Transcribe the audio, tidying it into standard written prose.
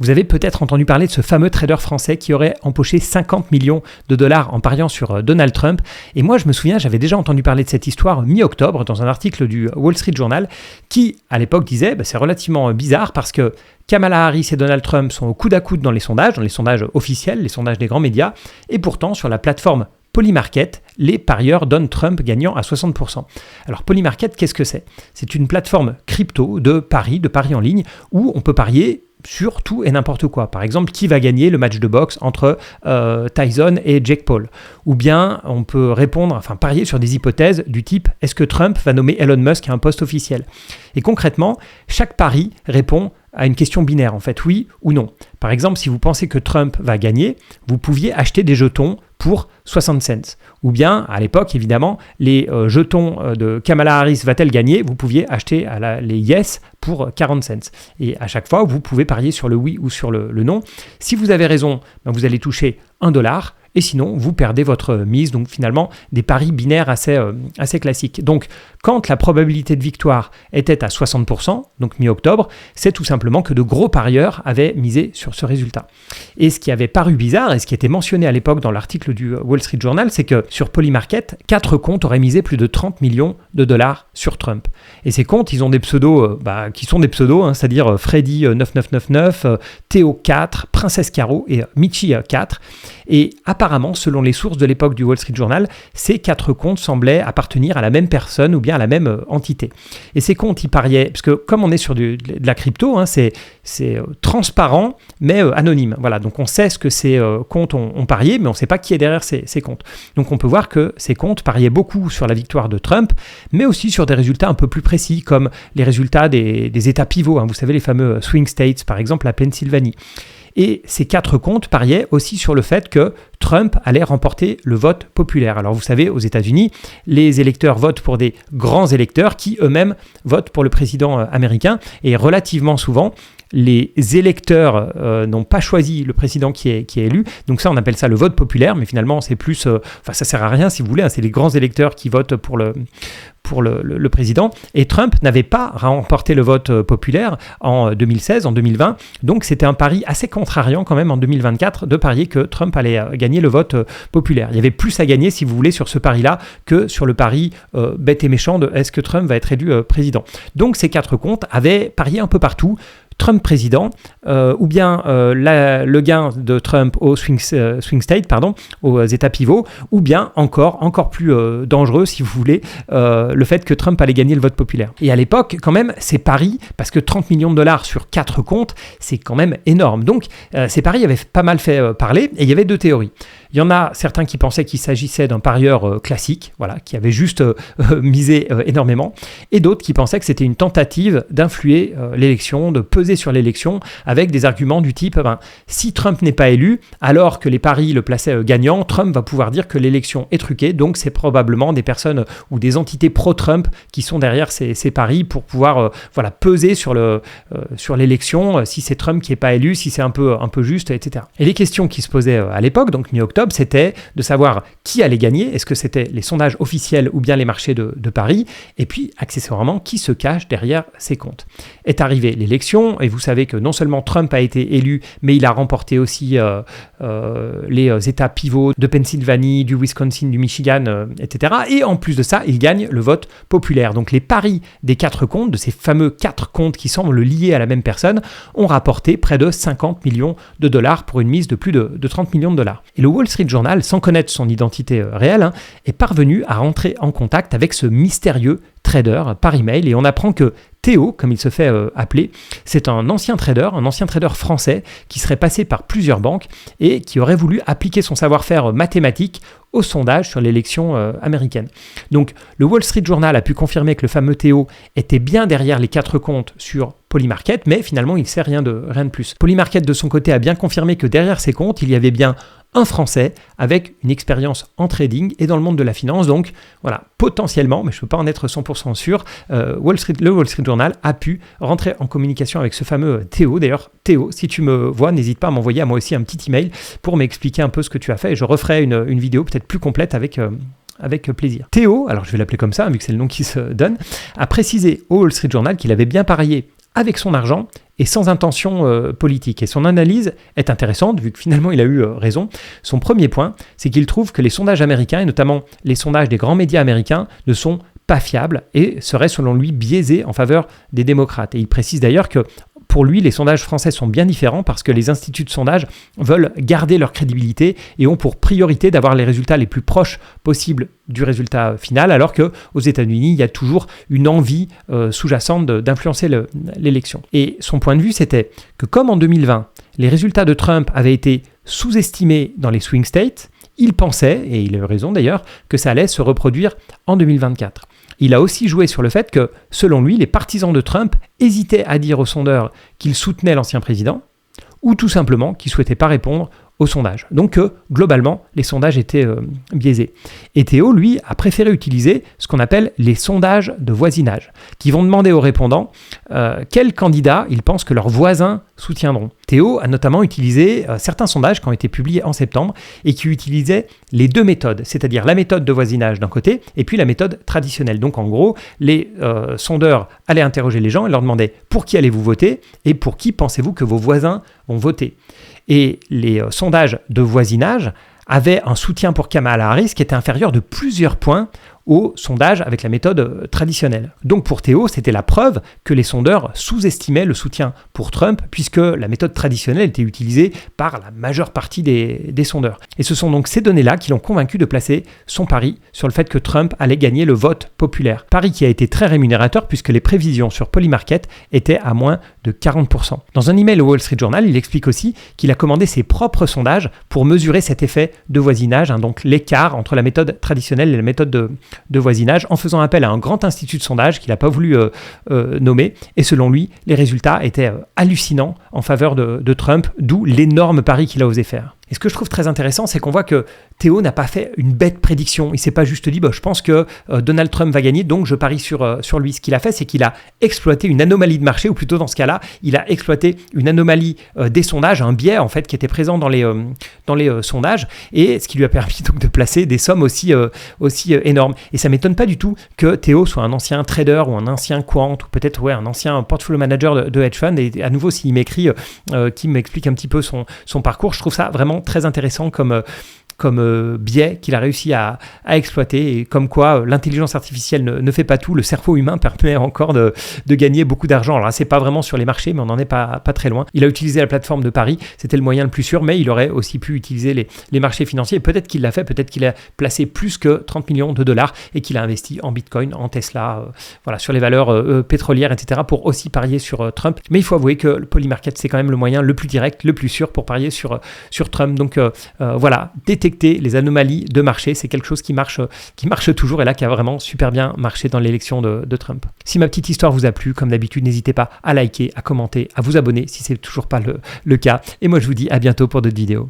Vous avez peut-être entendu parler de ce fameux trader français qui aurait empoché 50 millions de dollars en pariant sur Donald Trump. Et moi, je me souviens, j'avais déjà entendu parler de cette histoire mi-octobre dans un article du Wall Street Journal qui, à l'époque, disait c'est relativement bizarre parce que Kamala Harris et Donald Trump sont au coude à coude dans les sondages officiels, les sondages des grands médias, et pourtant, sur la plateforme Polymarket, les parieurs donnent Trump gagnant à 60%. Alors Polymarket, qu'est-ce que c'est ? C'est une plateforme crypto de paris en ligne, où on peut parier sur tout et n'importe quoi. Par exemple, qui va gagner le match de boxe entre Tyson et Jake Paul ? Ou bien on peut parier sur des hypothèses du type « Est-ce que Trump va nommer Elon Musk à un poste officiel ?» Et concrètement, chaque pari répond à une question binaire, en fait, oui ou non. Par exemple, si vous pensez que Trump va gagner, vous pouviez acheter des jetons pour 60 cents. Ou bien, à l'époque, évidemment, les jetons de Kamala Harris va-t-elle gagner ? Vous pouviez acheter les yes pour 40 cents. Et à chaque fois, vous pouvez parier sur le oui ou sur le non. Si vous avez raison, vous allez toucher $1. Et sinon, vous perdez votre mise. Donc finalement, des paris binaires assez classiques. Donc, quand la probabilité de victoire était à 60%, donc mi-octobre, c'est tout simplement que de gros parieurs avaient misé sur ce résultat. Et ce qui avait paru bizarre, et ce qui était mentionné à l'époque dans l'article du Wall Street Journal, c'est que sur Polymarket, 4 comptes auraient misé plus de 30 millions de dollars sur Trump. Et ces comptes, ils ont des pseudos qui sont des pseudos, c'est-à-dire Freddy9999, Théo 4, Princesse Caro et Michi 4. Et apparemment, selon les sources de l'époque du Wall Street Journal, ces 4 comptes semblaient appartenir à la même personne ou bien à la même entité. Et ces comptes, ils pariaient, parce que comme on est sur de la crypto, c'est transparent mais anonyme. Voilà, donc on sait ce que ces comptes ont parié, mais on ne sait pas qui est derrière ces comptes. Donc on peut voir que ces comptes pariaient beaucoup sur la victoire de Trump, mais aussi sur des résultats un peu plus précis, comme les résultats des États pivots. Vous savez, les fameux swing states, par exemple la Pennsylvanie. Et ces 4 comptes pariaient aussi sur le fait que Trump allait remporter le vote populaire. Alors vous savez, aux États-Unis, les électeurs votent pour des grands électeurs qui eux-mêmes votent pour le président américain. Et relativement souvent, les électeurs n'ont pas choisi le président qui est élu. Donc ça, on appelle ça le vote populaire, mais finalement, c'est plus... ça sert à rien si vous voulez, c'est les grands électeurs qui votent pour le président. Et Trump n'avait pas remporté le vote populaire en 2016, en 2020. Donc c'était un pari assez contrariant quand même en 2024 de parier que Trump allait gagner le vote populaire. Il y avait plus à gagner, si vous voulez, sur ce pari-là que sur le pari bête et méchant de est-ce que Trump va être élu président. Donc ces 4 comptes avaient parié un peu partout. Trump président, ou bien le gain de Trump au swing state, aux États pivots, ou bien encore plus dangereux, si vous voulez, le fait que Trump allait gagner le vote populaire. Et à l'époque, quand même, ces paris, parce que 30 millions de dollars sur 4 comptes, c'est quand même énorme. Donc, ces paris avaient pas mal fait parler, et il y avait 2 théories. Il y en a certains qui pensaient qu'il s'agissait d'un parieur classique, qui avait juste misé énormément, et d'autres qui pensaient que c'était une tentative d'influer l'élection, de peser sur l'élection, avec des arguments du type si Trump n'est pas élu, alors que les paris le plaçaient gagnant, Trump va pouvoir dire que l'élection est truquée, donc c'est probablement des personnes ou des entités pro-Trump qui sont derrière ces paris pour pouvoir peser sur l'élection, si c'est Trump qui n'est pas élu, si c'est un peu juste, etc. Et les questions qui se posaient à l'époque, donc mi-octobre, c'était de savoir qui allait gagner, est-ce que c'était les sondages officiels ou bien les marchés de paris, et puis accessoirement qui se cache derrière ces comptes. Est arrivée l'élection, et vous savez que non seulement Trump a été élu, mais il a remporté aussi les États pivots de Pennsylvanie, du Wisconsin, du Michigan, etc. Et en plus de ça, il gagne le vote populaire. Donc les paris des 4 comptes, de ces fameux 4 comptes qui semblent liés à la même personne, ont rapporté près de 50 millions de dollars pour une mise de plus de 30 millions de dollars. Et le Wall Street Journal, sans connaître son identité réelle, est parvenu à rentrer en contact avec ce mystérieux trader par email, et on apprend que Théo, comme il se fait appeler, c'est un ancien trader français qui serait passé par plusieurs banques et qui aurait voulu appliquer son savoir-faire mathématique au sondage sur l'élection américaine. Donc le Wall Street Journal a pu confirmer que le fameux Théo était bien derrière les 4 comptes sur Polymarket, mais finalement il ne sait rien de plus. Polymarket de son côté a bien confirmé que derrière ces comptes, il y avait bien un Français avec une expérience en trading et dans le monde de la finance. Donc voilà, potentiellement, mais je ne peux pas en être 100% sûr, le Wall Street Journal a pu rentrer en communication avec ce fameux Théo. D'ailleurs, Théo, si tu me vois, n'hésite pas à m'envoyer à moi aussi un petit email pour m'expliquer un peu ce que tu as fait, et je referai une vidéo peut-être plus complète avec plaisir. Théo, alors je vais l'appeler comme ça, vu que c'est le nom qui se donne, a précisé au Wall Street Journal qu'il avait bien parié avec son argent et sans intention politique. Et son analyse est intéressante, vu que finalement il a eu raison. Son premier point, c'est qu'il trouve que les sondages américains, et notamment les sondages des grands médias américains, ne sont pas fiables et seraient selon lui biaisés en faveur des démocrates. Et il précise d'ailleurs que pour lui, les sondages français sont bien différents parce que les instituts de sondage veulent garder leur crédibilité et ont pour priorité d'avoir les résultats les plus proches possibles du résultat final, alors qu'aux États-Unis, il y a toujours une envie sous-jacente d'influencer l'élection. Et son point de vue, c'était que comme en 2020, les résultats de Trump avaient été sous-estimés dans les swing states, il pensait, et il a eu raison d'ailleurs, que ça allait se reproduire en 2024. Il a aussi joué sur le fait que, selon lui, les partisans de Trump hésitaient à dire aux sondeurs qu'ils soutenaient l'ancien président, ou tout simplement qu'ils ne souhaitaient pas répondre aux sondages. Donc, globalement, les sondages étaient biaisés. Et Théo, lui, a préféré utiliser ce qu'on appelle les sondages de voisinage, qui vont demander aux répondants quels candidats ils pensent que leurs voisins soutiendront. Théo a notamment utilisé certains sondages qui ont été publiés en septembre et qui utilisaient les deux méthodes, c'est-à-dire la méthode de voisinage d'un côté et puis la méthode traditionnelle. Donc, en gros, les sondeurs allaient interroger les gens et leur demandaient pour qui allez-vous voter et pour qui pensez-vous que vos voisins vont voter. Et les sondages de voisinage avaient un soutien pour Kamala Harris qui était inférieur de plusieurs points au sondage avec la méthode traditionnelle. Donc pour Théo, c'était la preuve que les sondeurs sous-estimaient le soutien pour Trump puisque la méthode traditionnelle était utilisée par la majeure partie des sondeurs. Et ce sont donc ces données-là qui l'ont convaincu de placer son pari sur le fait que Trump allait gagner le vote populaire. Pari qui a été très rémunérateur puisque les prévisions sur Polymarket étaient à moins de 40%. Dans un email au Wall Street Journal, il explique aussi qu'il a commandé ses propres sondages pour mesurer cet effet de voisinage, donc l'écart entre la méthode traditionnelle et la méthode de voisinage, en faisant appel à un grand institut de sondage qu'il n'a pas voulu nommer. Et selon lui, les résultats étaient hallucinants en faveur de Trump, d'où l'énorme pari qu'il a osé faire. Et ce que je trouve très intéressant, c'est qu'on voit que Théo n'a pas fait une bête prédiction. Il ne s'est pas juste dit je pense que Donald Trump va gagner, donc je parie sur lui. Ce qu'il a fait, c'est qu'il a exploité une anomalie de marché, ou plutôt dans ce cas-là, il a exploité une anomalie des sondages, un biais en fait qui était présent dans les sondages, et ce qui lui a permis donc de placer des sommes aussi énormes. Et ça ne m'étonne pas du tout que Théo soit un ancien trader ou un ancien quant, ou peut-être un ancien portfolio manager de hedge fund. Et à nouveau, s'il m'écrit, qu'il m'explique un petit peu son parcours, je trouve ça vraiment très intéressant comme biais qu'il a réussi à exploiter, et comme quoi l'intelligence artificielle ne fait pas tout, le cerveau humain permet encore de gagner beaucoup d'argent. Alors là, c'est pas vraiment sur les marchés, mais on n'en est pas très loin. Il a utilisé la plateforme de Paris, c'était le moyen le plus sûr, mais il aurait aussi pu utiliser les marchés financiers. Peut-être qu'il l'a fait, peut-être qu'il a placé plus que 30 millions de dollars et qu'il a investi en Bitcoin, en Tesla, sur les valeurs pétrolières, etc., pour aussi parier sur Trump. Mais il faut avouer que le Polymarket, c'est quand même le moyen le plus direct, le plus sûr pour parier sur Trump. Donc détecter les anomalies de marché, c'est quelque chose qui marche toujours, et là qui a vraiment super bien marché dans l'élection de Trump. Si ma petite histoire vous a plu, comme d'habitude, n'hésitez pas à liker, à commenter, à vous abonner si c'est toujours pas le cas. Et moi je vous dis à bientôt pour d'autres vidéos.